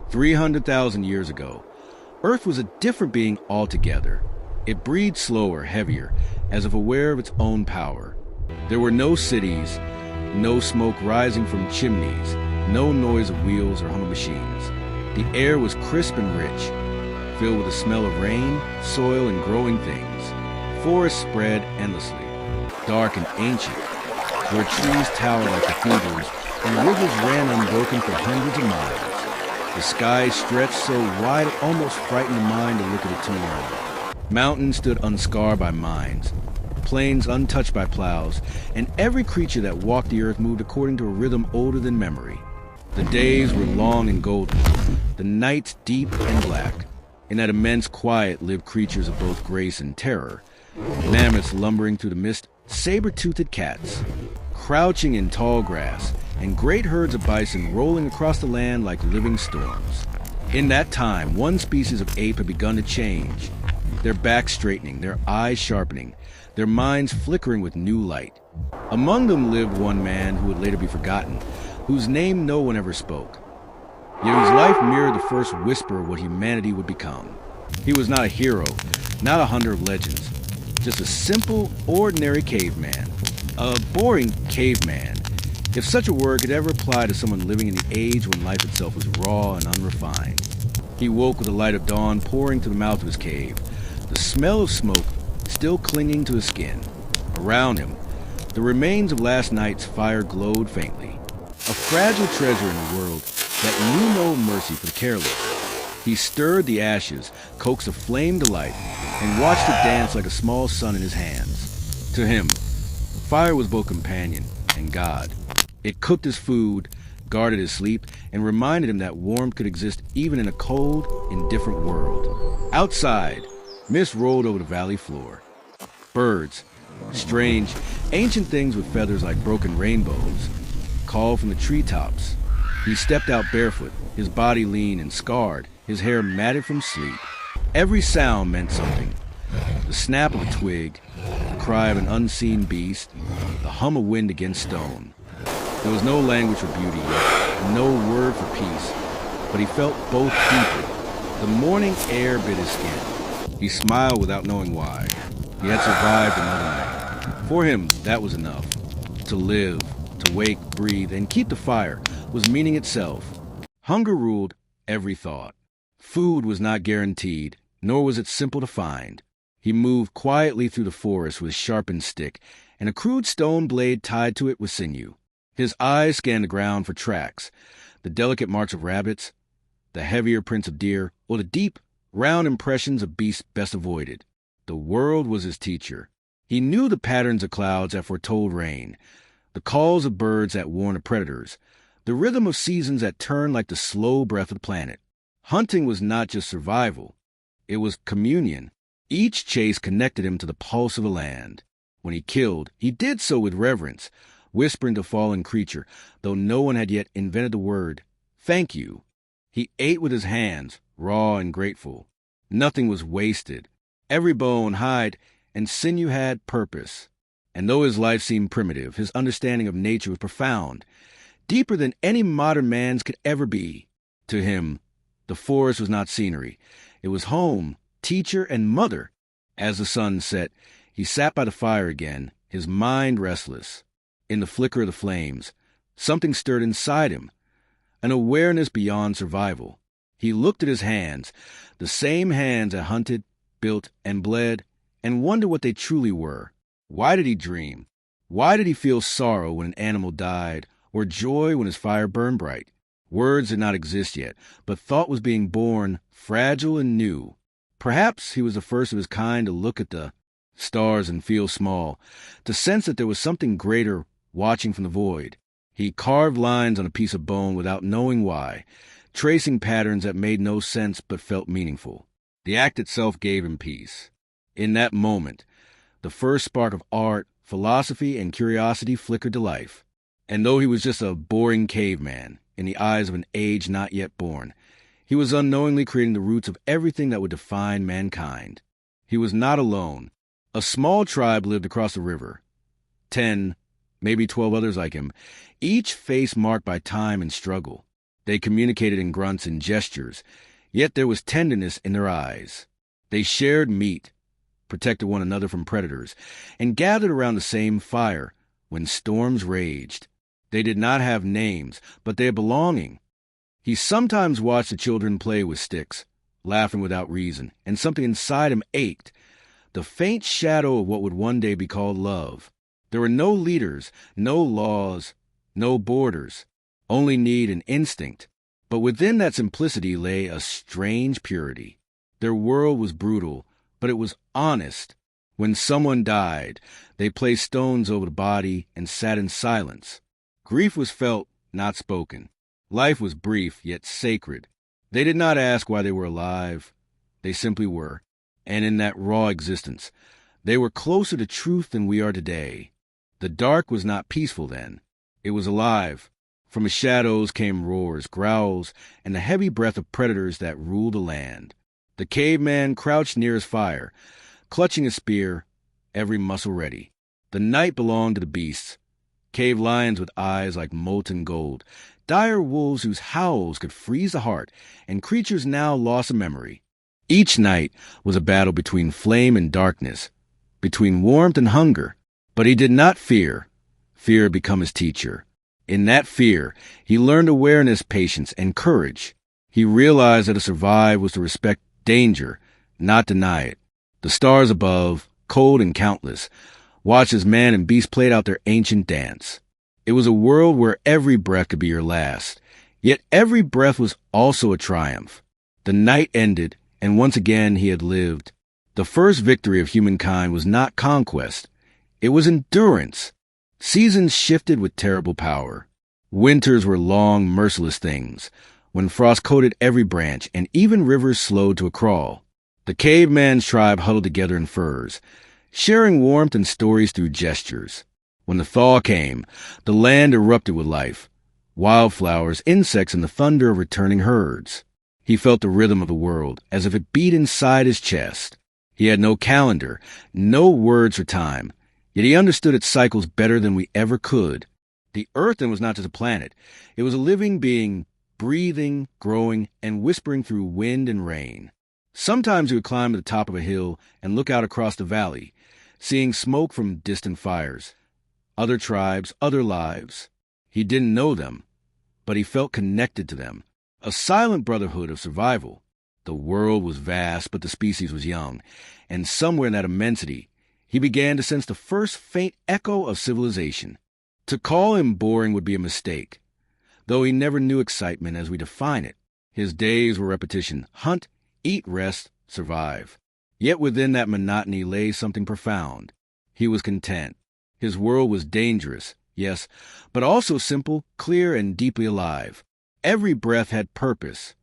300,000 years ago, Earth was a different being altogether. It breathed slower, heavier, as if aware of its own power. There were no cities, no smoke rising from chimneys, no noise of wheels or hum of machines. The air was crisp and rich, filled with the smell of rain, soil, and growing things. Forests spread endlessly, dark and ancient, where trees towered like cathedrals and rivers ran unbroken for hundreds of miles. The sky stretched so wide it almost frightened the mind to look at it too long. Mountains stood unscarred by mines, plains untouched by plows, and every creature that walked the earth moved according to a rhythm older than memory. The days were long and golden, the nights deep and black. In that immense quiet lived creatures of both grace and terror. Mammoths lumbering through the mist, saber-toothed cats, crouching in tall grass, and great herds of bison rolling across the land like living storms. In that time, one species of ape had begun to change, their backs straightening, their eyes sharpening, their minds flickering with new light. Among them lived one man who would later be forgotten, whose name no one ever spoke, yet whose life mirrored the first whisper of what humanity would become. He was not a hero, not a hunter of legends, just a simple, ordinary caveman. A boring caveman, if such a word could ever apply to someone living in the age when life itself was raw and unrefined. He woke with the light of dawn pouring through the mouth of his cave, the smell of smoke still clinging to his skin. Around him, the remains of last night's fire glowed faintly, a fragile treasure in a world that knew no mercy for the careless. He stirred the ashes, coaxed a flame to light, and watched it dance like a small sun in his hands. To him, fire was both companion and God. It cooked his food, guarded his sleep, and reminded him that warmth could exist even in a cold, indifferent world. Outside, mist rolled over the valley floor. Birds, strange, ancient things with feathers like broken rainbows, called from the treetops. He stepped out barefoot, his body lean and scarred, his hair matted from sleep. Every sound meant something. The snap of a twig, the cry of an unseen beast, the hum of wind against stone. There was no language for beauty, no word for peace, but he felt both deeply. The morning air bit his skin. He smiled without knowing why. He had survived another night. For him, that was enough. To live, to wake, breathe, and keep the fire was meaning itself. Hunger ruled every thought. Food was not guaranteed, nor was it simple to find. He moved quietly through the forest with sharpened stick and a crude stone blade tied to it with sinew. His eyes scanned the ground for tracks, the delicate marks of rabbits, the heavier prints of deer, or the deep, round impressions of beasts best avoided. The world was his teacher. He knew the patterns of clouds that foretold rain, the calls of birds that warned of predators, the rhythm of seasons that turned like the slow breath of the planet. Hunting was not just survival. It was communion. Each chase connected him to the pulse of the land. When he killed, he did so with reverence, whispering to fallen creature, though no one had yet invented the word, "Thank you." He ate with his hands, raw and grateful. Nothing was wasted. Every bone, hide, and sinew had purpose. And though his life seemed primitive, his understanding of nature was profound, deeper than any modern man's could ever be. To him, the forest was not scenery. It was home, teacher, and mother. As the sun set, he sat by the fire again, his mind restless. In the flicker of the flames, something stirred inside him, an awareness beyond survival. He looked at his hands, the same hands that hunted, built, and bled, and wondered what they truly were. Why did he dream? Why did he feel sorrow when an animal died, or joy when his fire burned bright? Words did not exist yet, but thought was being born, fragile and new. Perhaps he was the first of his kind to look at the stars and feel small, to sense that there was something greater watching from the void. He carved lines on a piece of bone without knowing why, tracing patterns that made no sense but felt meaningful. The act itself gave him peace. In that moment, the first spark of art, philosophy, and curiosity flickered to life. And though he was just a boring caveman, in the eyes of an age not yet born, he was unknowingly creating the roots of everything that would define mankind. He was not alone. A small tribe lived across the river. 10, maybe 12 others like him, each face marked by time and struggle. They communicated in grunts and gestures, yet there was tenderness in their eyes. They shared meat, protected one another from predators, and gathered around the same fire when storms raged. They did not have names, but they had belonging. He sometimes watched the children play with sticks, laughing without reason, and something inside him ached, the faint shadow of what would one day be called love. There were no leaders, no laws, no borders, only need and instinct. But within that simplicity lay a strange purity. Their world was brutal, but it was honest. When someone died, they placed stones over the body and sat in silence. Grief was felt, not spoken. Life was brief, yet sacred. They did not ask why they were alive. They simply were. And in that raw existence, they were closer to truth than we are today. The dark was not peaceful then. It was alive. From the shadows came roars, growls, and the heavy breath of predators that ruled the land. The caveman crouched near his fire, clutching a spear, every muscle ready. The night belonged to the beasts, cave lions with eyes like molten gold, dire wolves whose howls could freeze the heart, and creatures now lost of memory. Each night was a battle between flame and darkness, between warmth and hunger. But he did not fear. Fear had become his teacher. In that fear, he learned awareness, patience, and courage. He realized that to survive was to respect danger, not deny it. The stars above, cold and countless, watched as man and beast played out their ancient dance. It was a world where every breath could be your last, yet every breath was also a triumph. The night ended, and once again he had lived. The first victory of humankind was not conquest. It was endurance. Seasons shifted with terrible power. Winters were long, merciless things, when frost coated every branch, and even rivers slowed to a crawl. The caveman's tribe huddled together in furs, sharing warmth and stories through gestures. When the thaw came, the land erupted with life. Wildflowers, insects, and the thunder of returning herds. He felt the rhythm of the world, as if it beat inside his chest. He had no calendar, no words for time, yet he understood its cycles better than we ever could. The earth then was not just a planet. It was a living being, breathing, growing, and whispering through wind and rain. Sometimes he would climb to the top of a hill and look out across the valley, seeing smoke from distant fires. Other tribes, other lives. He didn't know them, but he felt connected to them. A silent brotherhood of survival. The world was vast, but the species was young, and somewhere in that immensity, he began to sense the first faint echo of civilization. To call him boring would be a mistake, though he never knew excitement as we define it. His days were repetition: hunt, eat, rest, survive. Yet within that monotony lay something profound. He was content. His world was dangerous, yes, but also simple, clear, and deeply alive. Every breath had purpose.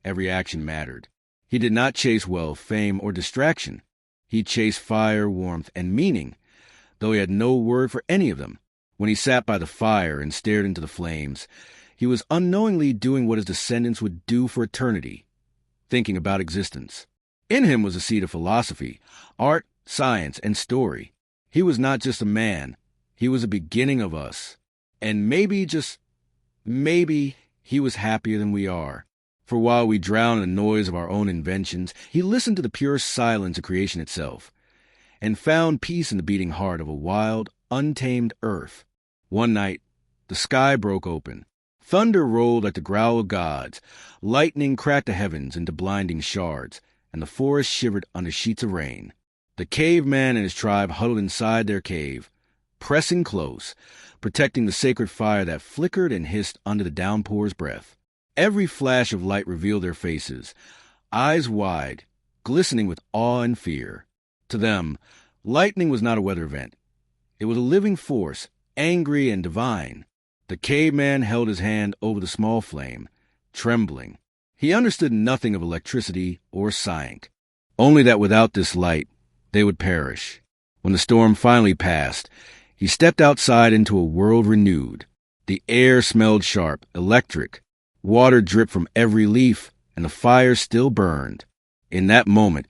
Every action mattered. He did not chase wealth, fame, or distraction. He chased fire, warmth, and meaning, though he had no word for any of them. When he sat by the fire and stared into the flames, he was unknowingly doing what his descendants would do for eternity, thinking about existence. In him was a seed of philosophy, art, science, and story. He was not just a man. He was the beginning of us. And maybe, just maybe, he was happier than we are. For while we drown in the noise of our own inventions, he listened to the pure silence of creation itself, and found peace in the beating heart of a wild, untamed earth. One night, the sky broke open. Thunder rolled like the growl of gods. Lightning cracked the heavens into blinding shards, and the forest shivered under sheets of rain. The caveman and his tribe huddled inside their cave, pressing close, protecting the sacred fire that flickered and hissed under the downpour's breath. Every flash of light revealed their faces, eyes wide, glistening with awe and fear. To them, lightning was not a weather event. It was a living force, angry and divine. The caveman held his hand over the small flame, trembling. He understood nothing of electricity or science, only that without this light, they would perish. When the storm finally passed, he stepped outside into a world renewed. The air smelled sharp, electric. Water dripped from every leaf, and the fire still burned. In that moment,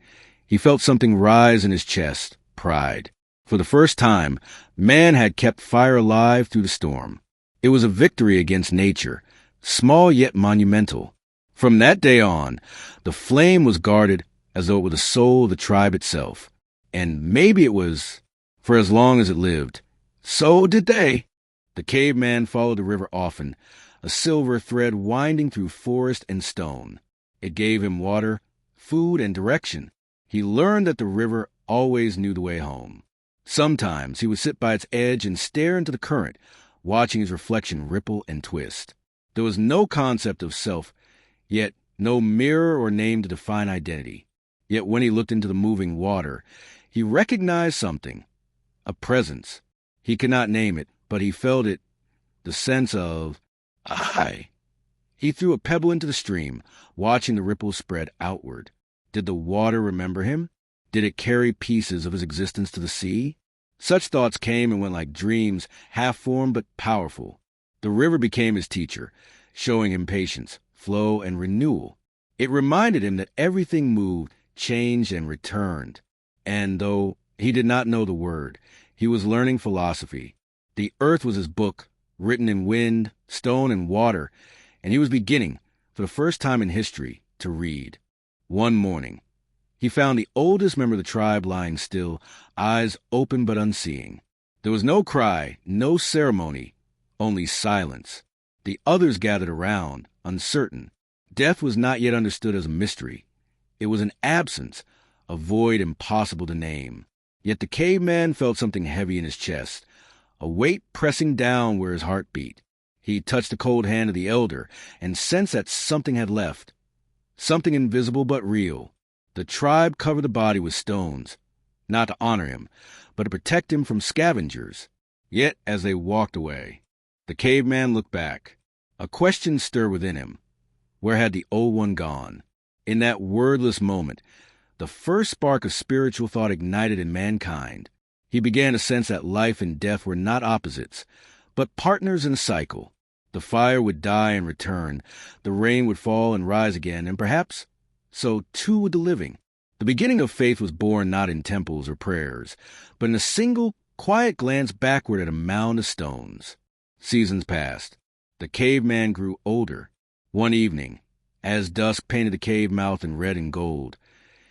he felt something rise in his chest, pride. For the first time, man had kept fire alive through the storm. It was a victory against nature, small yet monumental. From that day on, the flame was guarded as though it were the soul of the tribe itself. And maybe it was for as long as it lived. So did they. The caveman followed the river often, a silver thread winding through forest and stone. It gave him water, food, and direction. He learned that the river always knew the way home. Sometimes he would sit by its edge and stare into the current, watching his reflection ripple and twist. There was no concept of self, yet no mirror or name to define identity. Yet when he looked into the moving water, he recognized something, a presence. He could not name it, but he felt it, the sense of, I. He threw a pebble into the stream, watching the ripples spread outward. Did the water remember him? Did it carry pieces of his existence to the sea? Such thoughts came and went like dreams, half-formed but powerful. The river became his teacher, showing him patience, flow, and renewal. It reminded him that everything moved, changed, and returned. And though he did not know the word, he was learning philosophy. The earth was his book, written in wind, stone, and water, and he was beginning, for the first time in history, to read. One morning, he found the oldest member of the tribe lying still, eyes open but unseeing. There was no cry, no ceremony, only silence. The others gathered around, uncertain. Death was not yet understood as a mystery. It was an absence, a void impossible to name. Yet the caveman felt something heavy in his chest, a weight pressing down where his heart beat. He touched the cold hand of the elder and sensed that something had left, something invisible but real. The tribe covered the body with stones, not to honor him, but to protect him from scavengers. Yet as they walked away, the caveman looked back. A question stirred within him. Where had the old one gone? In that wordless moment, the first spark of spiritual thought ignited in mankind. He began to sense that life and death were not opposites, but partners in a cycle. The fire would die and return, the rain would fall and rise again, and perhaps so too would the living. The beginning of faith was born not in temples or prayers, but in a single, quiet glance backward at a mound of stones. Seasons passed. The caveman grew older. One evening, as dusk painted the cave mouth in red and gold,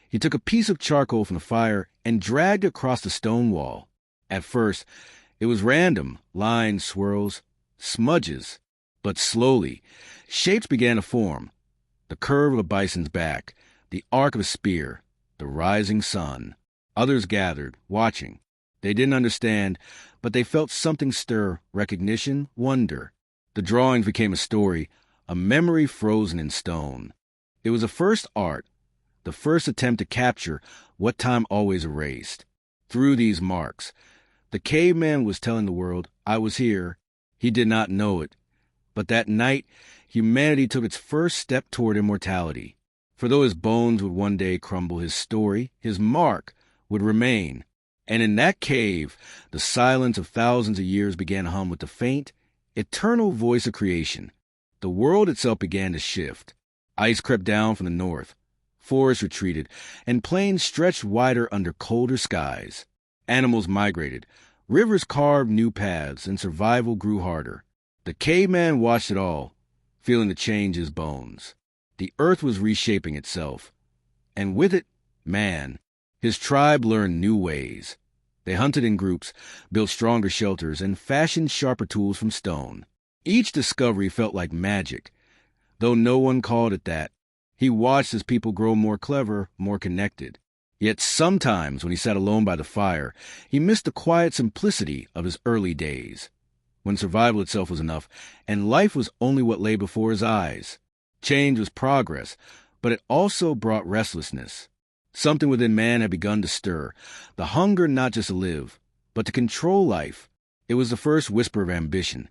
he took a piece of charcoal from the fire and dragged it across the stone wall. At first, it was random, lines, swirls, smudges. But slowly, shapes began to form. The curve of a bison's back, the arc of a spear, the rising sun. Others gathered, watching. They didn't understand, but they felt something stir, recognition, wonder. The drawings became a story, a memory frozen in stone. It was a first art, the first attempt to capture what time always erased. Through these marks, the caveman was telling the world, I was here. He did not know it. But that night, humanity took its first step toward immortality. For though his bones would one day crumble, his story, his mark, would remain. And in that cave, the silence of thousands of years began to hum with the faint, eternal voice of creation. The world itself began to shift. Ice crept down from the north. Forests retreated, and plains stretched wider under colder skies. Animals migrated. Rivers carved new paths, and survival grew harder. The caveman watched it all, feeling the change in his bones. The earth was reshaping itself. And with it, man. His tribe learned new ways. They hunted in groups, built stronger shelters, and fashioned sharper tools from stone. Each discovery felt like magic, though no one called it that. He watched as people grow more clever, more connected. Yet sometimes, when he sat alone by the fire, he missed the quiet simplicity of his early days, when survival itself was enough, and life was only what lay before his eyes. Change was progress, but it also brought restlessness. Something within man had begun to stir, the hunger not just to live, but to control life. It was the first whisper of ambition,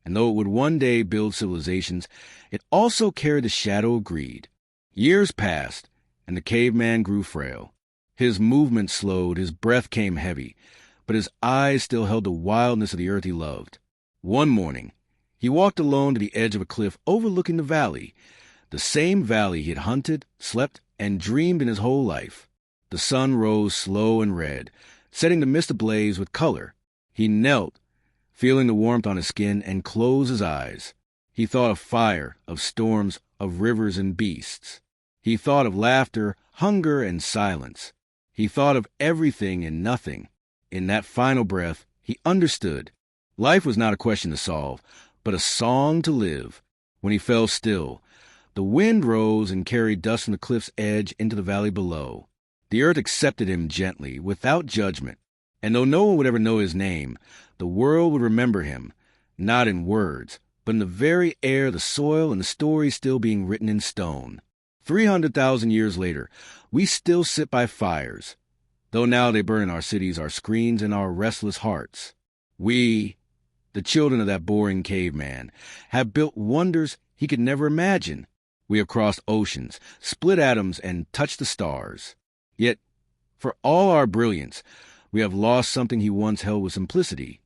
and though it would one day build civilizations, it also carried the shadow of greed. Years passed, and the caveman grew frail. His movement slowed, his breath came heavy, but his eyes still held the wildness of the earth he loved. One morning, he walked alone to the edge of a cliff overlooking the valley, the same valley he had hunted, slept, and dreamed in his whole life. The sun rose slow and red, setting the mist ablaze with color. He knelt, feeling the warmth on his skin, and closed his eyes. He thought of fire, of storms, of rivers and beasts. He thought of laughter, hunger, and silence. He thought of everything and nothing. In that final breath, he understood. Life was not a question to solve, but a song to live. When he fell still, the wind rose and carried dust from the cliff's edge into the valley below. The earth accepted him gently, without judgment. And though no one would ever know his name, the world would remember him, not in words, but in the very air, the soil, and the stories still being written in stone. 300,000 years later, we still sit by fires, though now they burn in our cities, our screens, and our restless hearts. We, the children of that boring caveman, have built wonders he could never imagine. We have crossed oceans, split atoms, and touched the stars. Yet, for all our brilliance, we have lost something he once held with simplicity: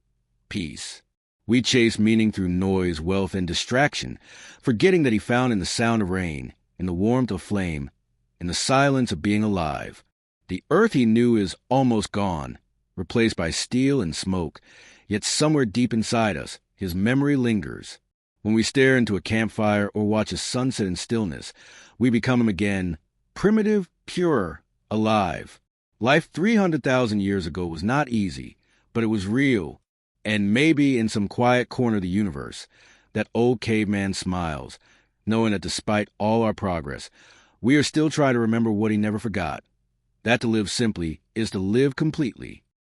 peace. We chase meaning through noise, wealth, and distraction, forgetting that he found in the sound of rain, in the warmth of flame, in the silence of being alive. The earth he knew is almost gone, replaced by steel and smoke, yet somewhere deep inside us, his memory lingers. When we stare into a campfire or watch a sunset in stillness, we become him again, primitive, pure, alive. Life 300,000 years ago was not easy, but it was real, and maybe in some quiet corner of the universe, that old caveman smiles, knowing that despite all our progress, we are still trying to remember what he never forgot. That to live simply is to live completely.